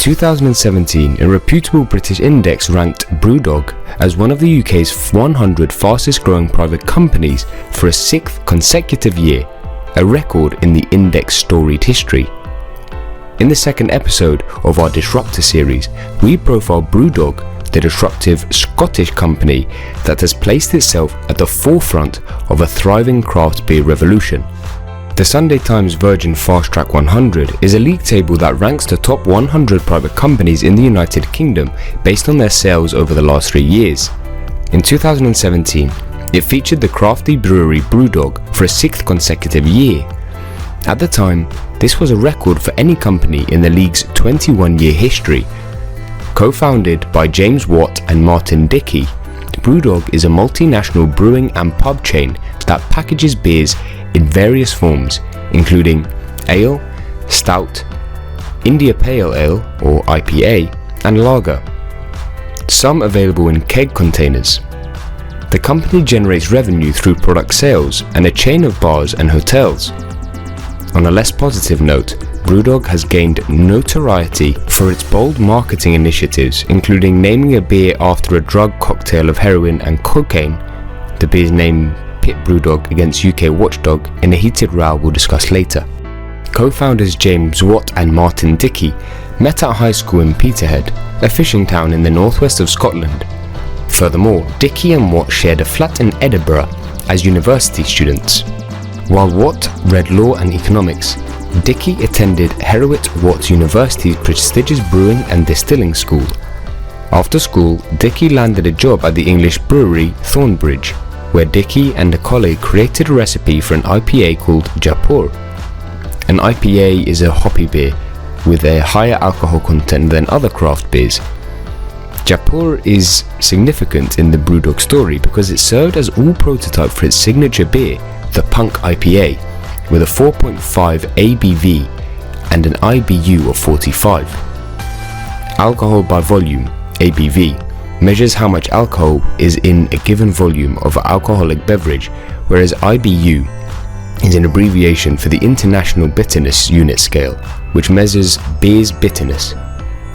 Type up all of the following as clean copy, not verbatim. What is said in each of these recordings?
2017, a reputable British index ranked Brewdog as one of the UK's 100 fastest growing private companies for a 6th consecutive year, a record in the index storied history. In the second episode of our Disruptor series, we profile Brewdog, the disruptive Scottish company that has placed itself at the forefront of a thriving craft beer revolution. The Sunday Times Virgin Fast Track 100 is a league table that ranks the top 100 private companies in the United Kingdom based on their sales over the last 3 years. In 2017, it featured the crafty brewery Brewdog for a 6th consecutive year. At the time, this was a record for any company in the league's 21-year history. Co-founded by James Watt and Martin Dickey, Brewdog is a multinational brewing and pub chain that packages beers in various forms, including ale, stout, India Pale Ale or IPA, and lager, some available in keg containers. The company generates revenue through product sales and a chain of bars and hotels. On a less positive note, Brewdog has gained notoriety for its bold marketing initiatives, including naming a beer after a drug cocktail of heroin and cocaine. The beer's name pit Brewdog against UK Watchdog in a heated row we'll discuss later. Co-founders James Watt and Martin Dickey met at high school in Peterhead, a fishing town in the northwest of Scotland. Furthermore, Dickey and Watt shared a flat in Edinburgh as university students. While Watt read law and economics, Dickey attended Heriot-Watt University's prestigious brewing and distilling school. After school, Dickey landed a job at the English brewery Thornbridge, where Dickey and a colleague created a recipe for an IPA called Jaipur. An IPA is a hoppy beer with a higher alcohol content than other craft beers. Jaipur is significant in the Brewdog story because it served as all prototype for its signature beer, the Punk IPA, with a 4.5 ABV and an IBU of 45. Alcohol by volume, ABV, measures how much alcohol is in a given volume of an alcoholic beverage, whereas IBU is an abbreviation for the International Bitterness Unit Scale, which measures beer's bitterness.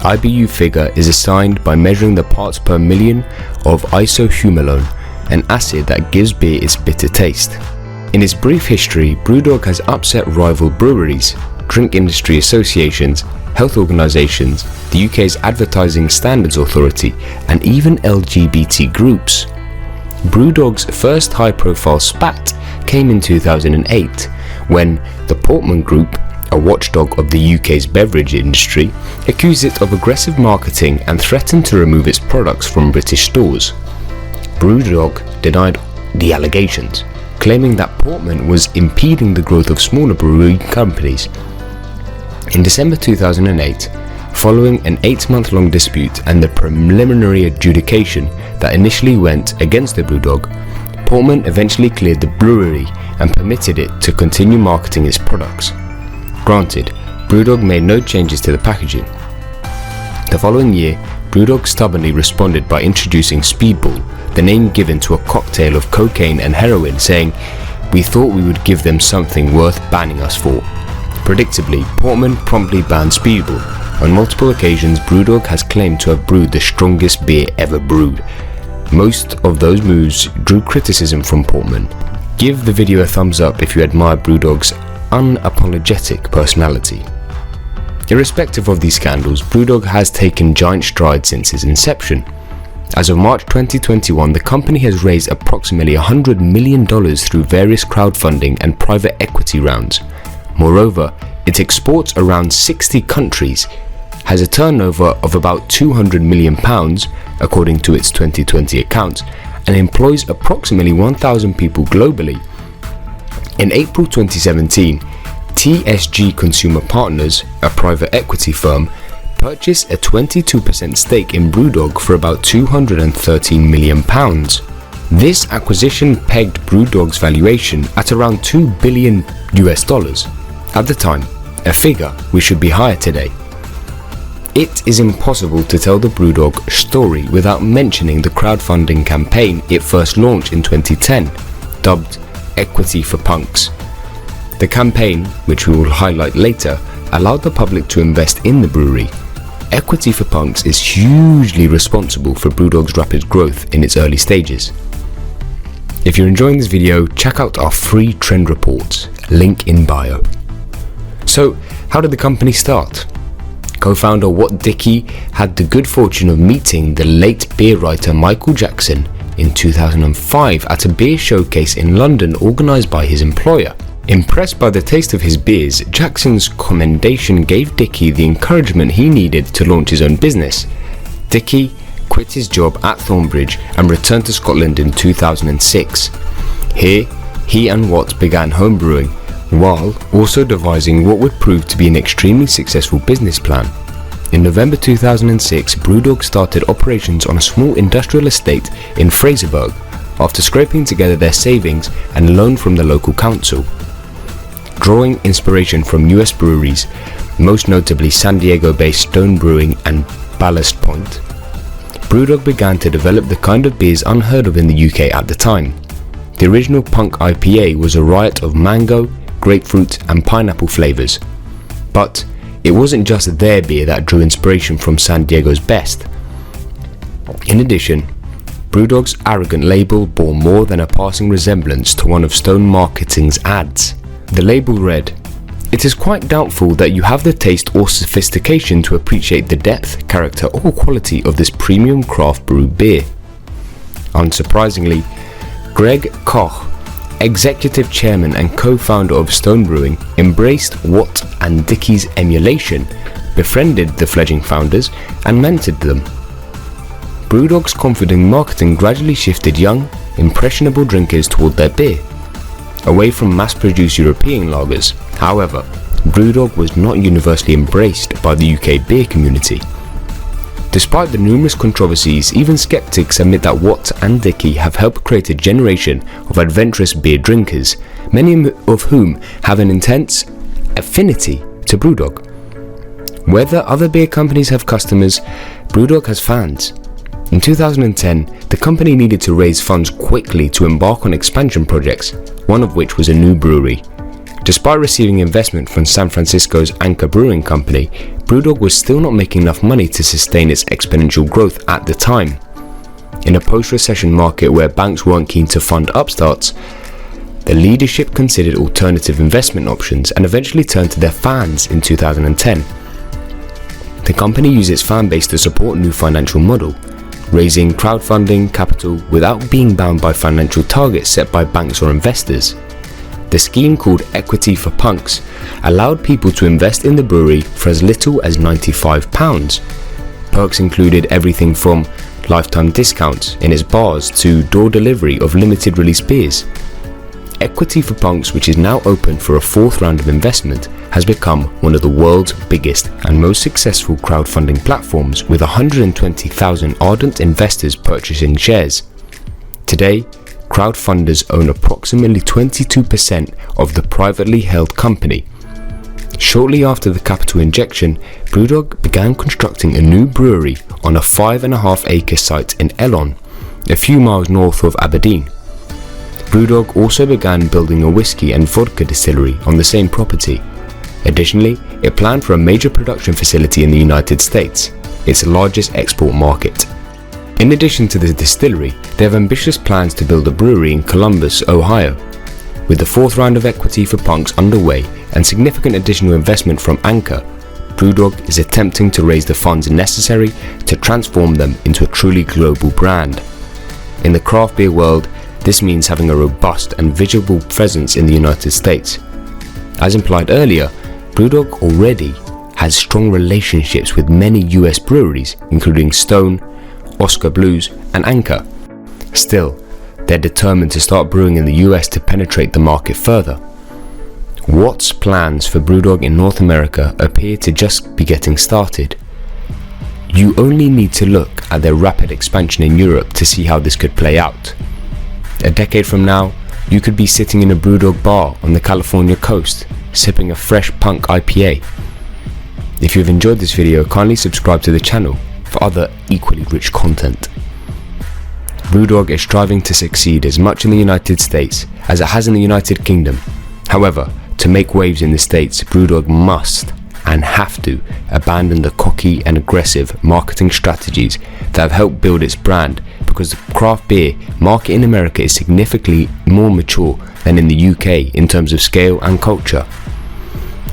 IBU figure is assigned by measuring the parts per million of isohumulone, an acid that gives beer its bitter taste. In its brief history, Brewdog has upset rival breweries, drink industry associations, health organisations, the UK's Advertising Standards Authority, and even LGBT groups. Brewdog's first high-profile spat came in 2008, when the Portman Group, a watchdog of the UK's beverage industry, accused it of aggressive marketing and threatened to remove its products from British stores. Brewdog denied the allegations, claiming that Portman was impeding the growth of smaller brewing companies. In December 2008, following an 8-month-long dispute and the preliminary adjudication that initially went against the Brewdog, Portman eventually cleared the brewery and permitted it to continue marketing its products. Granted, Brewdog made no changes to the packaging. The following year, Brewdog stubbornly responded by introducing Speedball, the name given to a cocktail of cocaine and heroin, saying, "We thought we would give them something worth banning us for." Predictably, Portman promptly banned Speedball. On multiple occasions, Brewdog has claimed to have brewed the strongest beer ever brewed. Most of those moves drew criticism from Portman. Give the video a thumbs up if you admire Brewdog's unapologetic personality. Irrespective of these scandals, Brewdog has taken giant strides since its inception. As of March 2021, the company has raised approximately $100 million through various crowdfunding and private equity rounds. Moreover, it exports around 60 countries, has a turnover of about £200 million according to its 2020 accounts, and employs approximately 1,000 people globally. In April 2017, TSG Consumer Partners, a private equity firm, purchased a 22% stake in Brewdog for about £213 million. This acquisition pegged Brewdog's valuation at around $2 billion at the time, a figure which should be higher today. It is impossible to tell the Brewdog story without mentioning the crowdfunding campaign it first launched in 2010, dubbed Equity for Punks. The campaign, which we will highlight later, allowed the public to invest in the brewery. equity for punks is hugely responsible for Brewdog's rapid growth in its early stages. If you're enjoying this video, check out our free trend reports, link in bio. So, how did the company start? Co-founder Watt Dickey had the good fortune of meeting the late beer writer Michael Jackson in 2005 at a beer showcase in London organised by his employer. Impressed by the taste of his beers, Jackson's commendation gave Dickey the encouragement he needed to launch his own business. Dickey quit his job at Thornbridge and returned to Scotland in 2006. Here, he and Watt began homebrewing, while also devising what would prove to be an extremely successful business plan. In November 2006, Brewdog started operations on a small industrial estate in Fraserburgh after scraping together their savings and loan from the local council. Drawing inspiration from US breweries, most notably San Diego-based Stone Brewing and Ballast Point, Brewdog began to develop the kind of beers unheard of in the UK at the time. The original Punk IPA was a riot of mango, grapefruit and pineapple flavours. But it wasn't just their beer that drew inspiration from San Diego's best. In addition, Brewdog's arrogant label bore more than a passing resemblance to one of Stone Marketing's ads. The label read, "It is quite doubtful that you have the taste or sophistication to appreciate the depth, character or quality of this premium craft brew beer." Unsurprisingly, Greg Koch, executive chairman and co-founder of Stone Brewing, embraced Watt and Dickey's emulation, befriended the fledgling founders and mentored them. Brewdog's confident marketing gradually shifted young, impressionable drinkers toward their beer, away from mass-produced European lagers. However, Brewdog was not universally embraced by the UK beer community. Despite the numerous controversies, even skeptics admit that Watt and Dickey have helped create a generation of adventurous beer drinkers, many of whom have an intense affinity to Brewdog. Whether other beer companies have customers, Brewdog has fans. In 2010, the company needed to raise funds quickly to embark on expansion projects, one of which was a new brewery. Despite receiving investment from San Francisco's Anchor Brewing Company, Brewdog was still not making enough money to sustain its exponential growth at the time. In a post-recession market where banks weren't keen to fund upstarts, the leadership considered alternative investment options and eventually turned to their fans in 2010. The company used its fan base to support a new financial model, raising crowdfunding capital without being bound by financial targets set by banks or investors. The scheme, called Equity for Punks, allowed people to invest in the brewery for as little as £95. Perks included everything from lifetime discounts in its bars to door delivery of limited release beers. Equity for Punks, which is now open for a fourth round of investment, has become one of the world's biggest and most successful crowdfunding platforms, with 120,000 ardent investors purchasing shares. Today, crowdfunders own approximately 22% of the privately held company. Shortly after the capital injection, Brewdog began constructing a new brewery on a 5.5-acre site in Ellon, a few miles north of Aberdeen. Brewdog also began building a whiskey and vodka distillery on the same property. Additionally, it planned for a major production facility in the United States, its largest export market. In addition to the distillery, they have ambitious plans to build a brewery in Columbus, Ohio. With the fourth round of Equity for Punks underway and significant additional investment from Anchor, Brewdog is attempting to raise the funds necessary to transform them into a truly global brand. In the craft beer world, this means having a robust and visible presence in the United States. As implied earlier, Brewdog already has strong relationships with many US breweries, including Stone, Oscar Blues and Anchor. Still, they're determined to start brewing in the US to penetrate the market further. Watt's plans for Brewdog in North America appear to just be getting started. You only need to look at their rapid expansion in Europe to see how this could play out. A decade from now, you could be sitting in a Brewdog bar on the California coast, sipping a fresh Punk IPA. If you've enjoyed this video, kindly subscribe to the channel for other equally rich content. Brewdog is striving to succeed as much in the United States as it has in the United Kingdom. However, to make waves in the States, Brewdog must and have to abandon the cocky and aggressive marketing strategies that have helped build its brand, because the craft beer market in America is significantly more mature than in the UK in terms of scale and culture.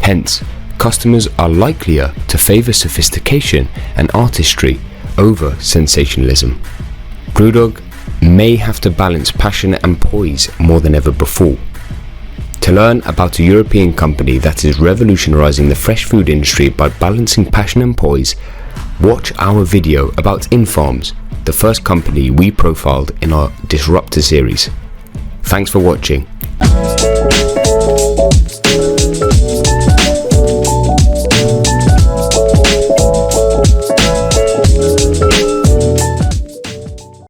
Hence, customers are likelier to favour sophistication and artistry over sensationalism. Brewdog may have to balance passion and poise more than ever before. To learn about a European company that is revolutionising the fresh food industry by balancing passion and poise, watch our video about Infarms, the first company we profiled in our Disruptor series. Thanks for watching.